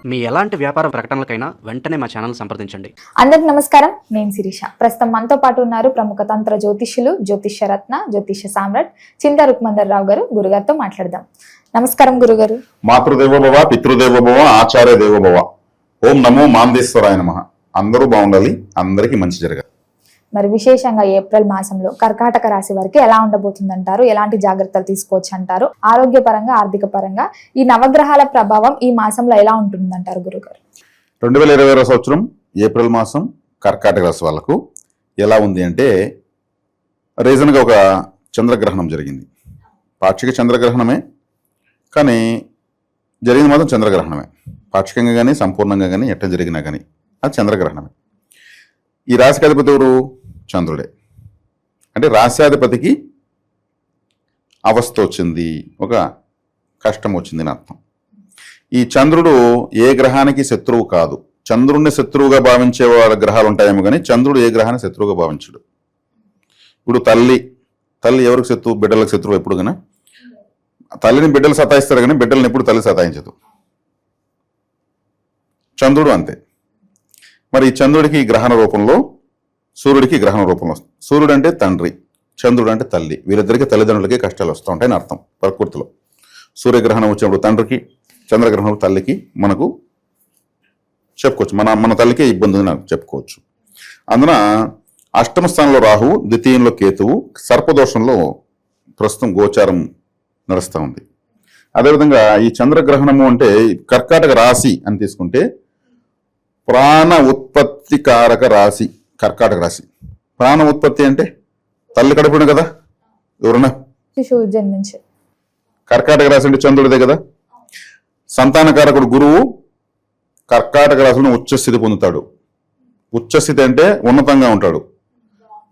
మీ ఎలాంటి వ్యాపార ప్రకటనలకైనా వెంటనే మా ఛానల్ సంప్రదించండి. అందరికి నమస్కారం, నేను శిరీష. ప్రస్తుతం మనతో పాటు ఉన్నారు ప్రముఖ తంత్ర జ్యోతిష్యులు, జ్యోతిష్య రత్న, జ్యోతిష్య సామ్రాట్ చింతా రుక్మందర్ రావు గారు. గురుగారితో మాట్లాడదాం. నమస్కారం గురుగారు. మాతృదేవోభవ, పితృదేవోభవ, ఆచార్య దేవోభవ. ఓం నమో మాందేశ్వరాయ నమః. అందరూ బాగుండాలి, అందరికీ మంచి జరగాలి. మరి విశేషంగా ఏప్రిల్ మాసంలో కర్కాటక రాశి వారికి ఎలా ఉండబోతుందంటారు? ఎలాంటి జాగ్రత్తలు తీసుకోవచ్చు అంటారు? ఆరోగ్యపరంగా, ఆర్థిక పరంగా ఈ నవగ్రహాల ప్రభావం ఈ మాసంలో ఎలా ఉంటుందంటారు గురుగారు? 2022 సంవత్సరం ఏప్రిల్ మాసం కర్కాటక రాశి వాళ్ళకు ఎలా ఉంది అంటే, రీజన్గా ఒక చంద్రగ్రహణం జరిగింది. పాక్షిక చంద్రగ్రహణమే, కానీ జరిగింది మాత్రం చంద్రగ్రహణమే. పాక్షికంగా కానీ సంపూర్ణంగా కానీ ఎట్లా జరిగినా కానీ అది చంద్రగ్రహణమే. ఈ రాశికి అధిపతి ఎవరు? చంద్రుడే. అంటే రాశ్యాధిపతికి అవస్థ వచ్చింది, ఒక కష్టం వచ్చింది అని అర్థం. ఈ చంద్రుడు ఏ గ్రహానికి శత్రువు కాదు. చంద్రుడిని శత్రువుగా భావించే వాళ్ళ గ్రహాలు ఉంటాయేమో కానీ చంద్రుడు ఏ గ్రహాన్ని శత్రువుగా భావించడు. ఇప్పుడు తల్లి ఎవరికి శత్రువు? బిడ్డలకు శత్రువు. ఎప్పుడు కానీ తల్లిని బిడ్డలు సతాయిస్తారు, కానీ బిడ్డలను ఎప్పుడు తల్లి సతాయించదు. చంద్రుడు అంతే. మరి ఈ చంద్రుడికి గ్రహణ రూపంలో, సూర్యుడికి గ్రహణ రూపంలో. సూర్యుడు అంటే తండ్రి, చంద్రుడు అంటే తల్లి. వీరిద్దరికి తల్లిదండ్రులకి కష్టాలు వస్తూ ఉంటాయని అర్థం ప్రకృతిలో. సూర్యగ్రహణం వచ్చినప్పుడు తండ్రికి, చంద్రగ్రహణం తల్లికి మనకు చెప్పుకోవచ్చు. మన తల్లికే ఇబ్బంది అని చెప్పుకోవచ్చు. అందున అష్టమ స్థానంలో రాహువు, ద్వితీయంలో కేతువు, సర్పదోషంలో ప్రస్తుతం గోచారం నడుస్తూ ఉంది. అదేవిధంగా ఈ చంద్రగ్రహణము అంటే కర్కాటక రాశి అని తీసుకుంటే ప్రాణ ఉత్పత్తి కారక రాశి కర్కాటక రాశి. ప్రాణ ఉత్పత్తి అంటే తల్లి కడుపున కదా ఎవరన్నా శిశువు జన్మించే. కర్కాటక రాశి అంటే చంద్రుడిదే కదా. సంతానకారకుడు గురువు కర్కాటక రాశిలో ఉచ్చస్థితి పొందుతాడు. ఉచ్చస్థితి అంటే ఉన్నతంగా ఉంటాడు.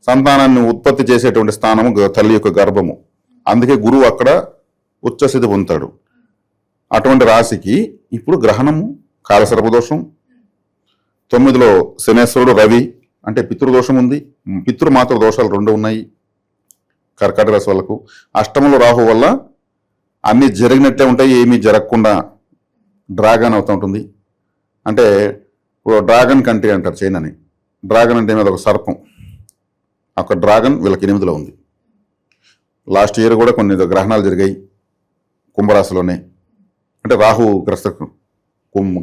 సంతానాన్ని ఉత్పత్తి చేసేటువంటి స్థానము తల్లి యొక్క గర్భము. అందుకే గురువు అక్కడ ఉచ్చస్థితి పొందుతాడు. అటువంటి రాశికి ఇప్పుడు గ్రహణము, కాలసర్పదోషం, 9లో శనేశ్వరుడు, రవి అంటే పితృదోషం ఉంది. పితృమాతృ దోషాలు 2 ఉన్నాయి కర్కాటక రాశి వాళ్ళకు. అష్టమంలో రాహు వల్ల అన్ని జరిగినట్లే ఉంటాయి, ఏమీ జరగకుండా డ్రాగన్ అవుతూ ఉంటుంది. అంటే ఇప్పుడు డ్రాగన్ కంట్రీ అంటారు చైనాని. డ్రాగన్ అంటే అది ఒక సర్పం. ఒక డ్రాగన్ వీళ్ళకి 8లో ఉంది. లాస్ట్ ఇయర్ కూడా కొన్ని గ్రహణాలు జరిగాయి కుంభరాశిలోనే. అంటే రాహు గ్రస్త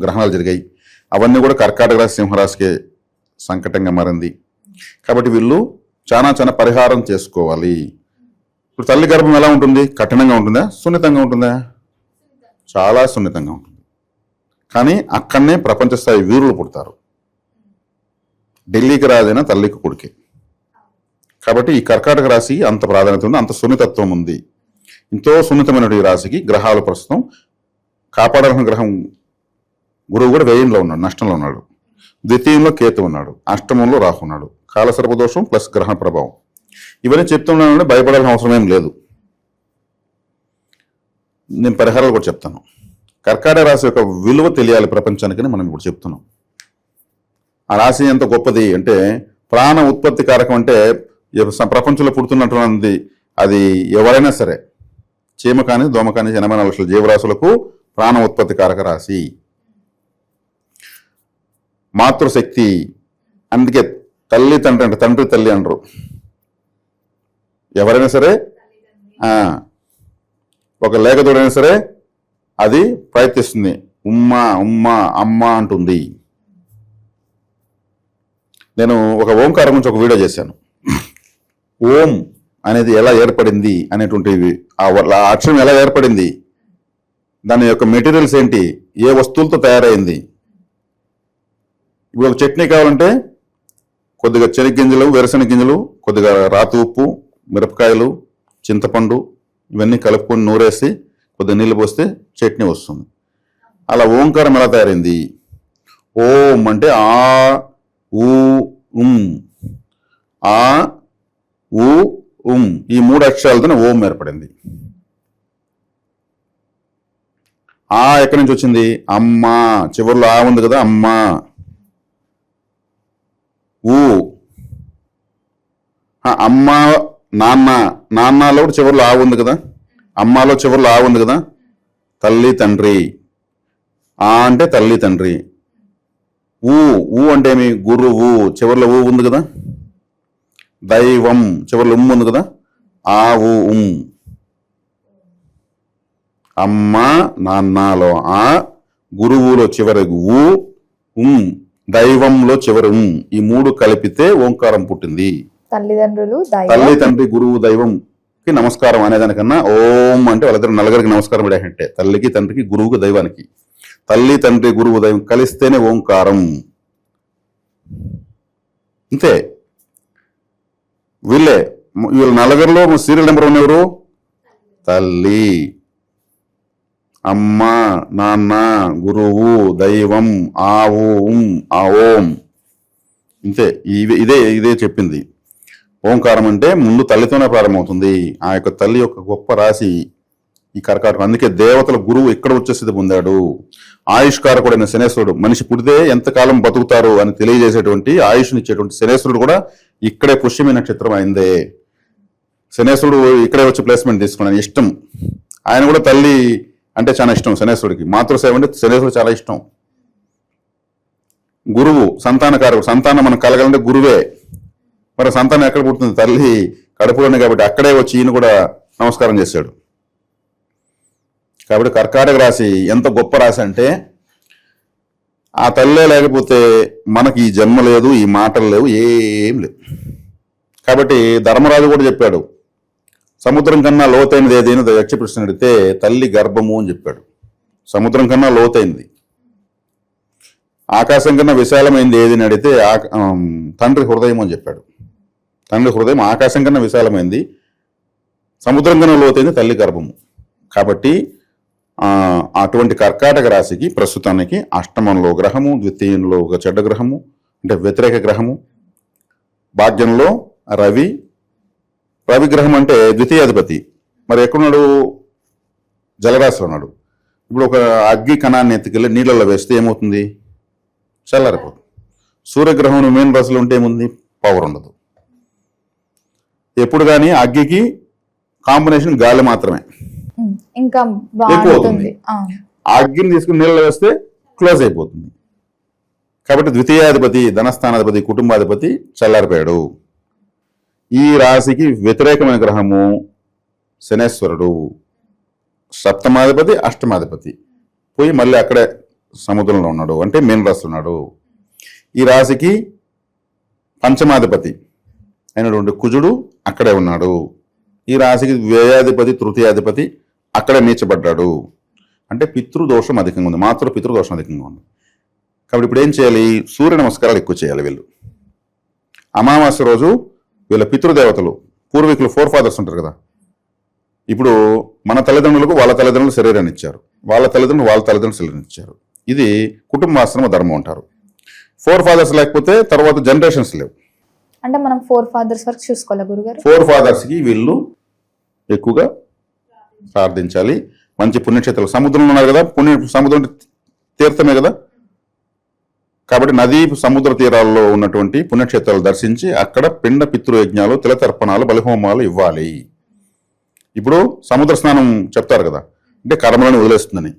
గ్రహణాలు జరిగాయి. అవన్నీ కూడా కర్కాటక రాశి, సింహరాశికే సంకటంగా మారింది. కాబట్టి వీళ్ళు చాలా పరిహారం చేసుకోవాలి. ఇప్పుడు తల్లి గర్భం ఎలా ఉంటుంది? కఠినంగా ఉంటుందా, సున్నితంగా ఉంటుందా? చాలా సున్నితంగా ఉంటుంది. కానీ అక్కడనే ప్రపంచ స్థాయి వీరులు పుడతారు. ఢిల్లీకి రాజైన తల్లికి కొడుకే. కాబట్టి ఈ కర్కాటక రాశి అంత ప్రాధాన్యత ఉంది, అంత సున్నితత్వం ఉంది. ఎంతో సున్నితమైన ఈ రాశికి గ్రహాలు ప్రస్తుతం కాపాడాల్సిన గ్రహం గురువు కూడా వ్యయంలో ఉన్నాడు, నష్టంలో ఉన్నాడు. ద్వితీయంలో కేతు ఉన్నాడు, అష్టమంలో రాహు ఉన్నాడు. కాలసర్పదోషం ప్లస్ గ్రహణ ప్రభావం. ఇవన్నీ చెప్తున్నానంటే భయపడాల్సిన అవసరం ఏం లేదు. నేను పరిహారాలు కూడా చెప్తాను. కర్కాటక రాశి యొక్క విలువ తెలియాలి ప్రపంచానికి మనం ఇప్పుడు చెప్తున్నాం. ఆ రాశి ఎంత గొప్పది అంటే ప్రాణ ఉత్పత్తి కారకం. అంటే ప్రపంచంలో పుడుతున్నటువంటి అది ఎవరైనా సరే, చీమ కానీ దోమ కానీ 84 లక్షల జీవరాశులకు ప్రాణ ఉత్పత్తి కారక రాశి. మాతృశక్తి. అందుకే తల్లి తండ్రి అంటే తండ్రి తల్లి అనరు. ఎవరైనా సరే, ఒక లేఖతోడైనా సరే అది ప్రయత్నిస్తుంది. ఉమ్మా ఉమ్మా అమ్మ అంటుంది. నేను ఒక ఓంకారం గురించి ఒక వీడియో చేశాను. ఓం అనేది ఎలా ఏర్పడింది అనేటువంటి ఆ అక్షరం ఎలా ఏర్పడింది, దాని యొక్క మెటీరియల్స్ ఏంటి, ఏ వస్తువులతో తయారైంది. ఇప్పుడు ఒక చట్నీ కావాలంటే కొద్దిగా శనగగింజలు, వేరుశనగ గింజలు, కొద్దిగా రాతి ఉప్పు, మిరపకాయలు, చింతపండు ఇవన్నీ కలుపుకొని నూరేసి కొద్దిగా నీళ్ళు పోస్తే చట్నీ వస్తుంది. అలా ఓంకారం ఎలా తయారైంది? ఓం అంటే ఆ ఊ ఉమ్, ఆ ఊ ఉమ్, ఈ 3 అక్షరాలతోనే ఓం ఏర్పడింది. ఆ ఎక్కడి నుంచి వచ్చింది? అమ్మ. చివరిలో ఆ ఉంది కదా, అమ్మ. ఊ అమ్మ, నాన్న. నాన్నలో కూడా చివరిలో ఆ ఉంది కదా, అమ్మలో చివరిలో ఆ ఉంది కదా, తల్లి తండ్రి. ఆ అంటే తల్లి తండ్రి. ఊ ఊ అంటే ఏమి? గురువు, చివరిలో ఊ ఉంది కదా. దైవం, చివరిలో ఉమ్ ఉంది కదా. ఆ ఊ ఉమ్. అమ్మ నాన్నలో ఆ, గురువులో చివరి ఊ, ఉమ్, దైవంలో చివరి ఉమ్. ఈ మూడు కలిపితే ఓంకారం పుట్టింది. తల్లిదండ్రులు, తల్లి దైవం. తండ్రి గురువు దైవంకి నమస్కారం అనేదానికన్నా ఓం అంటే వాళ్ళిద్దరు నలుగురికి నమస్కారం పెట్టే, తల్లికి తండ్రికి గురువుకి దైవానికి. తల్లి తండ్రి గురువు దైవం కలిస్తేనే ఓంకారం. అంతే. వీళ్ళ నలుగురిలో సీరియల్ నెంబర్ 1 ఎవరు? తల్లి, అమ్మ, నాన్న, గురువు, దైవం, ఆ ఓం, ఆ ఓం. ఇంతే. ఇదే చెప్పింది. ఓంకారం అంటే ముందు తల్లితోనే ప్రారంభమవుతుంది. ఆ యొక్క తల్లి యొక్క గొప్ప రాశి ఈ కర్కాటకం. అందుకే దేవతల గురువు ఇక్కడ ఉచ్చస్థితి పొందాడు. ఆయుష్కారకుడైన శనేశ్వరుడు, మనిషి పుడితే ఎంతకాలం బతుకుతారు అని తెలియజేసేటువంటి ఆయుష్నిచ్చేటువంటి శనేశ్వరుడు కూడా ఇక్కడే పుష్యమి నక్షత్రం అయిందే. శనేశ్వరుడు ఇక్కడే వచ్చి ప్లేస్మెంట్ తీసుకున్నాను. ఇష్టం. ఆయన కూడా తల్లి అంటే చాలా ఇష్టం శనేశ్వరుడికి. మాతృసేవ అంటే శనేశ్వరుడు చాలా ఇష్టం. గురువు సంతానకారకుడు. సంతానం మనం కలగాలంటే గురువే. మరి సంతానం ఎక్కడ పుడుతుంది? తల్లి కడుపులోనే. కాబట్టి అక్కడే వచ్చి ఈయన కూడా నమస్కారం చేశాడు. కాబట్టి కర్కాటక రాశి ఎంత గొప్ప రాశి అంటే, ఆ తల్లే లేకపోతే మనకి ఈ జన్మ లేదు, ఈ మాటలు లేవు, ఏం లేవు. కాబట్టి ధర్మరాజు కూడా చెప్పాడు, సముద్రం కన్నా లోతైనది ఏదైనా యక్ష ప్రశ్న అడిగితే తల్లి గర్భము అని చెప్పాడు. సముద్రం కన్నా లోతైంది. ఆకాశం కన్నా విశాలమైంది ఏది అని అడిగితే తండ్రి హృదయం అని చెప్పాడు. తండ్రి హృదయం ఆకాశం కన్నా విశాలమైంది, సముద్రం కన్నా లోతైంది తల్లి గర్భము. కాబట్టి అటువంటి కర్కాటక రాశికి ప్రస్తుతానికి అష్టమంలో గ్రహము, ద్వితీయంలో ఒక చెడ్డ గ్రహము అంటే వ్యతిరేక గ్రహము, భాగ్యంలో రవి గ్రహం అంటే ద్వితీయాధిపతి. మరి ఎక్కడున్నాడు? జలరాశిలో ఉన్నాడు. ఇప్పుడు ఒక అగ్గి కణాన్ని ఎత్తుకెళ్ళి నీళ్ళల్లో వేస్తే ఏమవుతుంది? చల్లారిపోతుంది. సూర్యగ్రహం మీన రాశిలో ఉంటే ఏముంది? పవర్ ఉండదు. ఎప్పుడు కానీ అగ్గికి కాంబినేషన్ గాలి మాత్రమే, ఇంకా ఎక్కువ అవుతుంది. ఆ అగ్గిని తీసుకుని నీళ్ళలో వేస్తే క్లోజ్ అయిపోతుంది. కాబట్టి ద్వితీయాధిపతి, ధనస్థానాధిపతి, కుటుంబాధిపతి చల్లారిపోయాడు. ఈ రాశికి వ్యతిరేకమైన గ్రహము శనేశ్వరుడు, సప్తమాధిపతి, అష్టమాధిపతి పోయి మళ్ళీ అక్కడే సముద్రంలో ఉన్నాడు, అంటే మీన రాశిలో ఉన్నాడు. ఈ రాశికి పంచమాధిపతి అయినటువంటి కుజుడు అక్కడే ఉన్నాడు. ఈ రాశికి వ్యయాధిపతి, తృతీయాధిపతి అక్కడే నీచబడ్డాడు. అంటే పితృదోషం అధికంగా ఉంది, మాతృ పితృదోషం అధికంగా ఉంది. కాబట్టి ఇప్పుడు ఏం చేయాలి? సూర్య నమస్కారాలు ఎక్కువ చేయాలి వీళ్ళు. అమావాస్య రోజు వీళ్ళ పితృదేవతలు, పూర్వీకులు, 4 fathers ఉంటారు కదా. ఇప్పుడు మన తల్లిదండ్రులకు వాళ్ళ తల్లిదండ్రులు శరీరాన్ని ఇచ్చారు, వాళ్ళ తల్లిదండ్రులు వాళ్ళ తల్లిదండ్రులు శరీరాన్ని ఇచ్చారు. ఇది కుటుంబాశ్రమ ధర్మం అంటారు. 4 fathers లేకపోతే తర్వాత జనరేషన్స్ లేవు. అంటే మనం 4 fathers వరకు చూసుకోవాలి గురుగారు. 4 fathers కి వీళ్ళు ఎక్కువగా ప్రార్థించాలి. మంచి పుణ్యక్షేత్రాలు, సముద్రంలో ఉన్నారు కదా, సముద్రం తీర్థమే కదా. కాబట్టి నదీ సముద్ర తీరాల్లో ఉన్నటువంటి పుణ్యక్షేత్రాలు దర్శించి అక్కడ పిండ పితృయజ్ఞాలు, తిలతర్పణాలు, బలిహోమాలు ఇవ్వాలి. ఇప్పుడు సముద్ర స్నానం చెప్తారు కదా, అంటే కర్మలను వదిలేస్తుందని.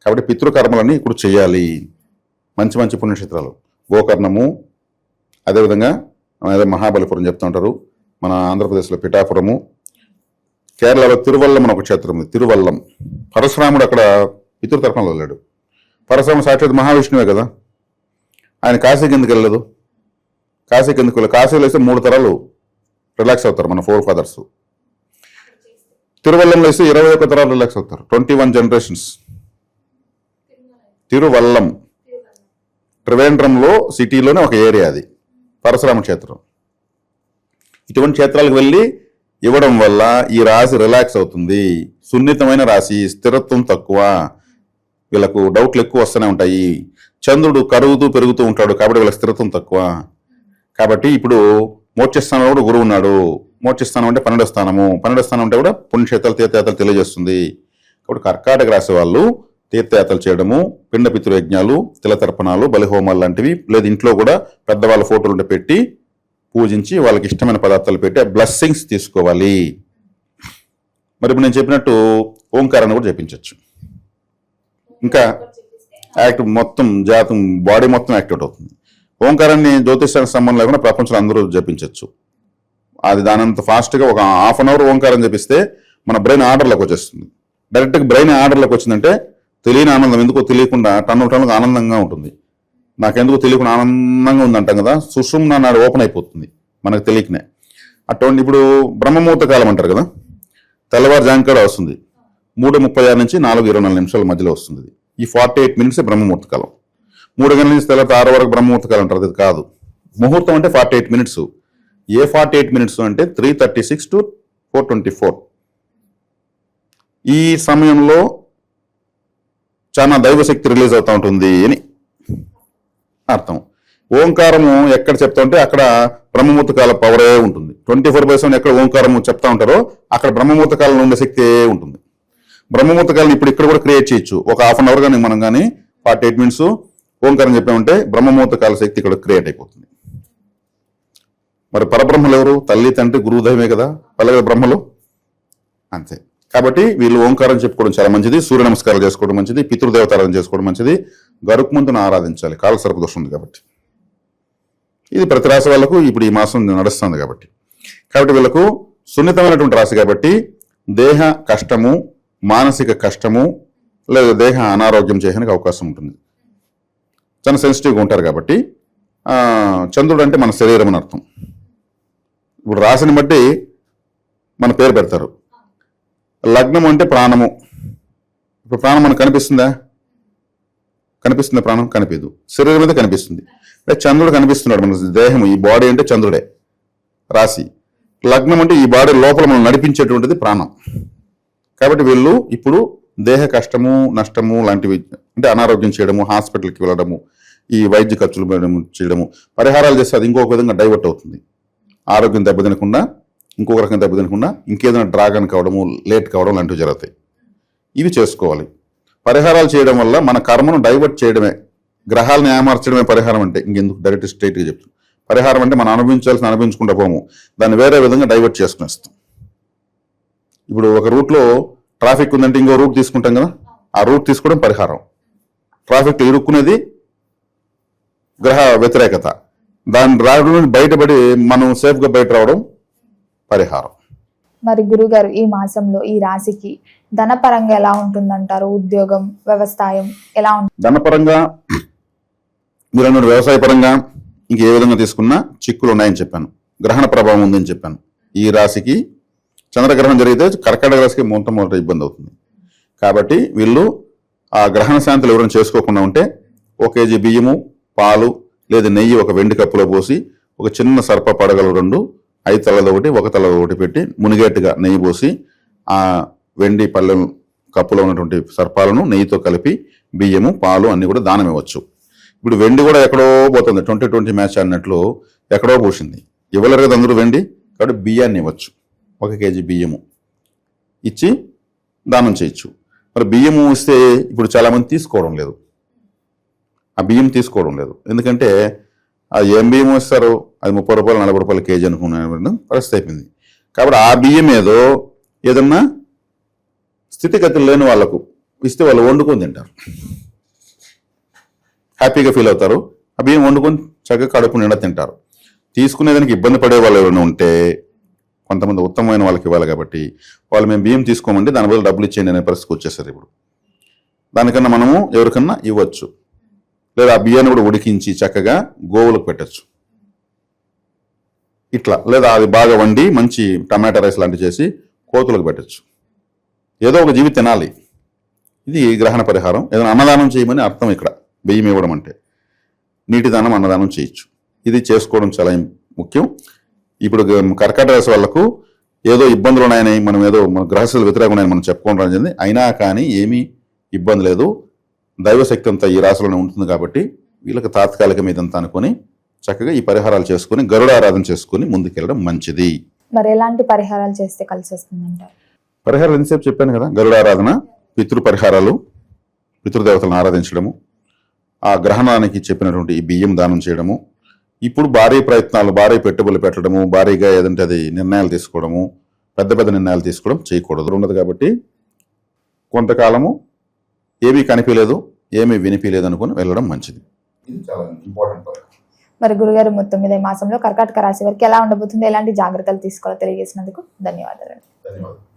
కాబట్టి పితృకర్మలని ఇప్పుడు చేయాలి. మంచి మంచి పుణ్యక్షేత్రాలు గోకర్ణము, అదేవిధంగా మహాబలిపురం చెప్తూ ఉంటారు, మన ఆంధ్రప్రదేశ్లో పిఠాపురము, కేరళలో తిరువల్లం అని ఒక క్షేత్రం ఉంది. తిరువల్లం పరశురాముడు అక్కడ పితృతర్పణలు వెళ్ళాడు. పరశురాముడు సాక్షాత్ మహావిష్ణువే కదా. ఆయన కాశీకి ఎందుకు వెళ్ళలేదు? కాశీకి ఎందుకు వెళ్ళదు? కాశీలో వేస్తే 3 తరాలు రిలాక్స్ అవుతారు మన 4 fathers. తిరువల్లంలో వేస్తే 21 తరాలు రిలాక్స్ అవుతారు, 21 generations. తిరువల్లం త్రివేంద్రంలో సిటీలోనే ఒక ఏరియా, అది పరశురామ క్షేత్రం. ఇటువంటి క్షేత్రాలకు వెళ్ళి ఇవ్వడం వల్ల ఈ రాశి రిలాక్స్ అవుతుంది. సున్నితమైన రాశి, స్థిరత్వం తక్కువ, వీళ్ళకు డౌట్లు ఎక్కువ వస్తూనే ఉంటాయి. చంద్రుడు కరుగుతూ పెరుగుతూ ఉంటాడు, కాబట్టి వీళ్ళకి స్థిరత్వం తక్కువ. కాబట్టి ఇప్పుడు మోక్షస్థానంలో కూడా గురువు ఉన్నాడు. మోక్షస్థానం అంటే 12వ స్థానము, 12వ స్థానం అంటే కూడా పుణ్యక్షేత్రాలు, తీర్థయాత్రలు తెలియజేస్తుంది. కాబట్టి కర్కాటక రాశి వాళ్ళు తీర్థయాత్రలు చేయడము, పిండ పితృయజ్ఞాలు, తిలతర్పణాలు, బలిహోమాలు లాంటివి, లేదా ఇంట్లో కూడా పెద్దవాళ్ళ ఫోటోలు ఉంటే పెట్టి పూజించి వాళ్ళకి ఇష్టమైన పదార్థాలు పెట్టి ఆ బ్లెస్సింగ్స్ తీసుకోవాలి. మరి ఇప్పుడు నేను చెప్పినట్టు ఓంకారాన్ని కూడా చెప్పించవచ్చు. ఇంకా యాక్టివ్ మొత్తం జాతం బాడీ మొత్తం యాక్టివేట్ అవుతుంది. ఓంకారాన్ని జ్యోతిష్యానికి సంబంధం లేకుండా ప్రపంచంలో అందరూ జపించవచ్చు. అది దానంత ఫాస్ట్గా ఒక హాఫ్ అన్ అవర్ ఓంకారం జపిస్తే మన బ్రెయిన్ ఆర్డర్లోకి వచ్చేస్తుంది. డైరెక్ట్గా బ్రెయిన్ ఆర్డర్లోకి వచ్చిందంటే తెలియని ఆనందం, ఎందుకో తెలియకుండా టన్నులకు ఆనందంగా ఉంటుంది. నాకెందుకు తెలియకుండా ఆనందంగా ఉందంటాం కదా, సుషుమ్న నాడు ఓపెన్ అయిపోతుంది మనకు తెలియకనే. అటువంటి ఇప్పుడు బ్రహ్మముహూర్త కాలం అంటారు కదా, తెల్లవారుజాము కూడా వస్తుంది. 3:36 నుంచి 4:24 నిమిషాల మధ్యలో వస్తుంది. ఈ 48 మినిట్స్ బ్రహ్మముహూర్త కాలం. 3 గంటల నుంచి తెల్లవారు 6 వరకు బ్రహ్మముహూర్త కాలం అంటారు. అది కాదు, ముహూర్తం అంటే 48 మినిట్స్. ఏ 48 మినిట్స్ అంటే 3:36 to 4:24. ఈ సమయంలో చాలా దైవశక్తి రిలీజ్ అవుతూ ఉంటుంది అని అర్థం. ఓంకారము ఎక్కడ చెప్తా ఉంటే అక్కడ బ్రహ్మముహూర్త కాల పవరే ఉంటుంది. 24/7 ఎక్కడ ఓంకారము చెప్తా ఉంటారో అక్కడ బ్రహ్మముహూర్త కాలంలో ఉండే శక్తి ఉంటుంది. బ్రహ్మముహూర్త కాలం ఇప్పుడు ఇక్కడ కూడా క్రియేట్ చేయొచ్చు. ఒక హాఫ్ అన్ అవర్ కానీ మనం కానీ 48 మినిట్స్ ఓంకారం చెప్పామంటే బ్రహ్మముహూర్త కాల శక్తి ఇక్కడ క్రియేట్ అయిపోతుంది. మరి పరబ్రహ్మలు ఎవరు? తల్లి, తండ్రి, గురువు, దైవమే కదా పల్లె బ్రహ్మలు, అంతే. కాబట్టి వీళ్ళు ఓంకారం చెప్పుకోవడం చాలా మంచిది. సూర్య నమస్కారాలు చేసుకోవడం మంచిది. పితృదేవతారాధన చేసుకోవడం మంచిది. గరుక్మంతుని ఆరాధించాలి, కాల సర్ప దోషం ఉంది కాబట్టి. ఇది ప్రతి రాశి వాళ్ళకు ఇప్పుడు ఈ మాసం నడుస్తుంది కాబట్టి వీళ్ళకు సున్నితమైనటువంటి రాశి కాబట్టి దేహ కష్టము, మానసిక కష్టము లేదా దేహ అనారోగ్యం చేయడానికి అవకాశం ఉంటుంది. చాలా సెన్సిటివ్గా ఉంటారు కాబట్టి చంద్రుడు అంటే మన శరీరం అని అర్థం. ఇప్పుడు రాశిని బట్టి మన పేరు పెడతారు. లగ్నం అంటే ప్రాణము. ఇప్పుడు ప్రాణం మనకు కనిపిస్తుందా? ప్రాణం కనిపించదు. శరీరం మీద కనిపిస్తుంది. అంటే చంద్రుడు కనిపిస్తున్నాడు మన దేహం, ఈ బాడీ అంటే చంద్రుడే. రాశి లగ్నం అంటే ఈ బాడీ లోపల మనం నడిపించేటువంటిది ప్రాణం. కాబట్టి వీళ్ళు ఇప్పుడు దేహ కష్టము, నష్టము లాంటివి అంటే అనారోగ్యం చేయడము, హాస్పిటల్కి వెళ్ళడము, ఈ వైద్య ఖర్చులు చేయడము, పరిహారాలు చేస్తే అది ఇంకొక విధంగా డైవర్ట్ అవుతుంది. ఆరోగ్యం దెబ్బతినకుండా, ఇంకొక రకంగా దెబ్బతినకుండా ఇంకేదైనా డ్రాగన్ కావడము, లేట్ కావడం లాంటివి జరుగుతాయి. ఇవి చేసుకోవాలి. పరిహారాలు చేయడం వల్ల మన కర్మను డైవర్ట్ చేయడమే, గ్రహాలను ఏమార్చడమే పరిహారం అంటే. ఇంకెందుకు డైరెక్ట్ స్ట్రైట్గా చెప్తాం. పరిహారం అంటే మనం అనుభవించుకుంటూ పోము, దాన్ని వేరే విధంగా డైవర్ట్ చేసుకునేస్తాం. ఇప్పుడు ఒక రూట్లో ట్రాఫిక్ ఉందంటే ఇంకో రూట్ తీసుకుంటాం కదా, ఆ రూట్ తీసుకోవడం పరిహారం. ట్రాఫిక్లో ఇరుక్కునేది గ్రహ వ్యతిరేకత. దాని రావడం బయటపడి మనం సేఫ్గా బయట రావడం పరిహారం. మరి గురుగారు ఈ మాసంలో ఈ రాశికి ధనపరంగా ఎలా ఉంటుందంటారు? ఉద్యోగం, వ్యవసాయం ఎలా ఉంటుంది? ధనపరంగా మీరు అన్న వ్యవసాయ పరంగా ఇంకే విధంగా తీసుకున్నా చిక్కులు ఉన్నాయని చెప్పాను. గ్రహణ ప్రభావం ఉందని చెప్పాను. ఈ రాశికి చంద్రగ్రహణం జరిగితే కర్కాటక రాశికి మొట్టమొదటి ఇబ్బంది అవుతుంది. కాబట్టి వీళ్ళు ఆ గ్రహణ శాంతులు ఎవరైనా చేసుకోకుండా ఉంటే 1 కేజీ బియ్యము, పాలు లేదా నెయ్యి ఒక వెండి కప్పులో పోసి ఒక చిన్న సర్ప పడగలు 2, 5 తలది ఒకటి, 1 తలది ఒకటి పెట్టి మునిగేట్టుగా నెయ్యి పోసి ఆ వెండి పళ్ళెం కప్పులో ఉన్నటువంటి సర్పాలను నెయ్యితో కలిపి బియ్యము, పాలు అన్ని కూడా దానం ఇవ్వచ్చు. ఇప్పుడు వెండి కూడా ఎక్కడో పోతుంది, 2020 మ్యాచ్ అన్నట్లు ఎక్కడో పోసింది. ఇవ్వలేరు కదా అందరూ వెండి, కాబట్టి బియ్యాన్ని ఇవ్వచ్చు. 1 కేజీ బియ్యము ఇచ్చి దానం చేయొచ్చు. మరి బియ్యము ఇస్తే ఇప్పుడు చాలామంది తీసుకోవడం లేదు, ఆ బియ్యం తీసుకోవడం లేదు. ఎందుకంటే అది ఏం బియ్యం ఇస్తారు, అది 30 రూపాయలు 40 రూపాయలు కేజీ అనుకునే పరిస్థితి అయిపోయింది. కాబట్టి ఆ బియ్యం ఏదన్నా స్థితిగతులు లేని వాళ్ళకు ఇస్తే వాళ్ళు వండుకొని తింటారు, హ్యాపీగా ఫీల్ అవుతారు. ఆ బియ్యం వండుకొని చక్కగా కడుపు నిండా తింటారు. తీసుకునేదానికి ఇబ్బంది పడే వాళ్ళు ఎవరైనా ఉంటే కొంతమంది ఉత్తమమైన వాళ్ళకి ఇవ్వాలి కాబట్టి వాళ్ళు మేము బియ్యం తీసుకోమంటే దాని బదులు డబ్బులు ఇచ్చేయండి అనే పరిస్థితికి వచ్చేసారు. ఇప్పుడు దానికన్నా మనము ఎవరికన్నా ఇవ్వచ్చు, లేదా ఆ బియ్యాన్ని కూడా ఉడికించి చక్కగా గోవులకు పెట్టచ్చు ఇట్లా. లేదా అది బాగా వండి మంచి టమాటా రైస్ లాంటివి చేసి కోతులకు పెట్టచ్చు. ఏదో ఒక జీవి తినాలి. ఇది గ్రహణ పరిహారం. ఏదైనా అన్నదానం చేయమని అర్థం. ఇక్కడ బియ్యం ఇవ్వడం అంటే నీటి దానం, అన్నదానం చేయొచ్చు. ఇది చేసుకోవడం చాలా ముఖ్యం. ఇప్పుడు కర్కాటక రాశి వాళ్ళకు ఏదో ఇబ్బందులు ఉన్నాయని మనం మన గ్రహస్థితులు వ్యతిరేకంగా ఉన్నాయని మనం చెప్పుకోవడం జరిగింది. అయినా కానీ ఏమీ ఇబ్బంది లేదు. దైవశక్తి అంతా ఈ రాశిలోనే ఉంటుంది కాబట్టి వీళ్ళకి తాత్కాలికం ఇదంతా అనుకొని చక్కగా ఈ పరిహారాలు చేసుకుని గరుడ ఆరాధన చేసుకుని ముందుకెళ్ళడం మంచిది. మరి ఎలాంటి పరిహారాలు చేస్తే కలిసి వస్తుందంటారు? పరిహారాలు ఎంతసేపు చెప్పాను కదా, గరుడ ఆరాధన, పితృ పరిహారాలు, పితృదేవతలను ఆరాధించడము, ఆ గ్రహణానికి చెప్పినటువంటి ఈ బియ్యం దానం చేయడము. ఇప్పుడు భారీ ప్రయత్నాలు, భారీ పెట్టుబడులు పెట్టడము, భారీగా ఏదంటే అది నిర్ణయాలు తీసుకోవడము, పెద్ద పెద్ద నిర్ణయాలు తీసుకోవడం చేయకూడదు ఉన్నది. కాబట్టి కొంతకాలము ఏమీ కనిపించలేదు, ఏమీ వినిపించలేదనుకుని వెళ్ళడం మంచిది. ఇది చాలా ఇంపార్టెంట్ పాయింట్. మరి గురుగారు మొత్తం మీద ఈ మాసంలో కర్కాటక రాశి వారికి ఎలా ఉండబోతుంది, ఎలాంటి జాగ్రత్తలు తీసుకోవాలో తెలియజేసినందుకు ధన్యవాదాలు. ధన్యవాదాలు.